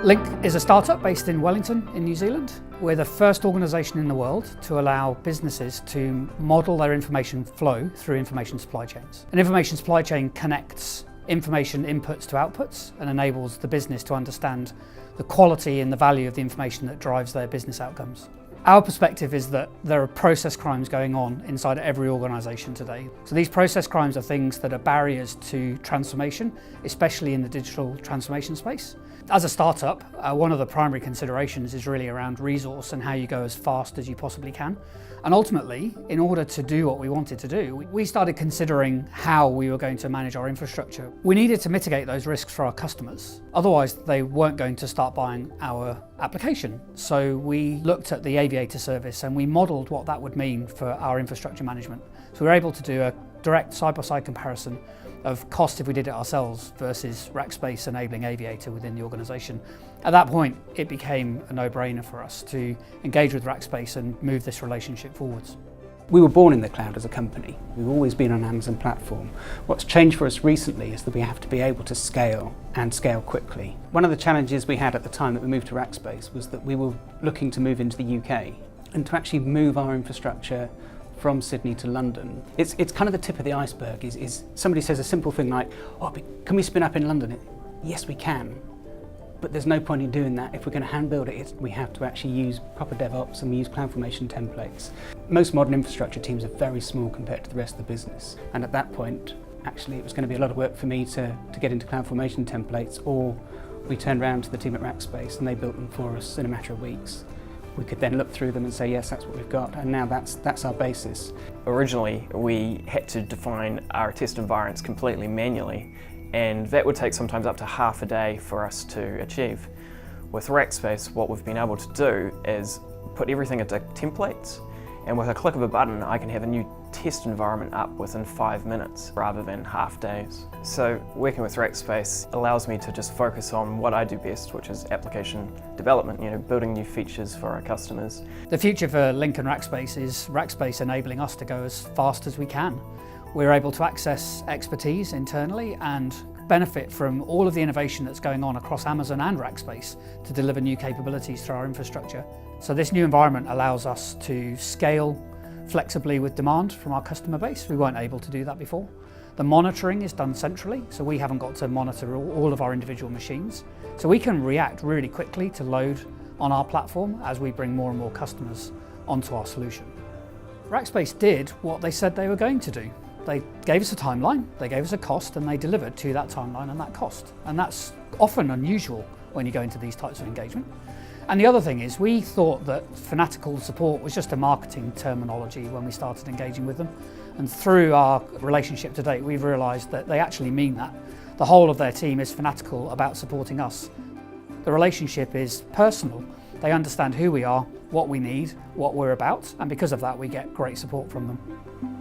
LINQ is a startup based in Wellington in New Zealand. We're the first organisation in the world to allow businesses to model their information flow through information supply chains. An information supply chain connects information inputs to outputs and enables the business to understand the quality and the value of the information that drives their business outcomes. Our perspective is that there are process crimes going on inside every organisation today. So these process crimes are things that are barriers to transformation, especially in the digital transformation space. As a startup, one of the primary considerations is really around resource and how you go as fast as you possibly can. And ultimately, in order to do what we wanted to do, we started considering how we were going to manage our infrastructure. We needed to mitigate those risks for our customers. Otherwise, they weren't going to start buying our application. So we looked at the Aviator service and we modelled what that would mean for our infrastructure management. So we were able to do a direct side-by-side comparison of cost if we did it ourselves versus Rackspace enabling Aviator within the organisation. At that point, it became a no-brainer for us to engage with Rackspace and move this relationship forwards. We were born in the cloud as a company. We've always been on an Amazon platform. What's changed for us recently is that we have to be able to scale and scale quickly. One of the challenges we had at the time that we moved to Rackspace was that we were looking to move into the UK and to actually move our infrastructure from Sydney to London. It's kind of the tip of the iceberg. Is somebody says a simple thing like, oh, can we spin up in London? Yes, we can. But there's no point in doing that. If we're going to hand build it, we have to actually use proper DevOps and we use CloudFormation templates. Most modern infrastructure teams are very small compared to the rest of the business. And at that point, actually, it was going to be a lot of work for me to get into CloudFormation templates, or we turned around to the team at Rackspace and they built them for us in a matter of weeks. We could then look through them and say, yes, that's what we've got, and now that's our basis. Originally, we had to define our test environments completely manually, and that would take sometimes up to half a day for us to achieve. With Rackspace, what we've been able to do is put everything into templates, and with a click of a button, I can have a new test environment up within 5 minutes rather than half days. So working with Rackspace allows me to just focus on what I do best, which is application development, building new features for our customers. The future for LINQ and Rackspace is Rackspace enabling us to go as fast as we can. We're able to access expertise internally and benefit from all of the innovation that's going on across Amazon and Rackspace to deliver new capabilities through our infrastructure. So this new environment allows us to scale flexibly with demand from our customer base. We weren't able to do that before. The monitoring is done centrally, so we haven't got to monitor all of our individual machines. So we can react really quickly to load on our platform as we bring more and more customers onto our solution. Rackspace did what they said they were going to do. They gave us a timeline, they gave us a cost, and they delivered to that timeline and that cost. And that's often unusual when you go into these types of engagement. And the other thing is, we thought that fanatical support was just a marketing terminology when we started engaging with them. And through our relationship to date, we've realised that they actually mean that. The whole of their team is fanatical about supporting us. The relationship is personal. They understand who we are, what we need, what we're about, and because of that, we get great support from them.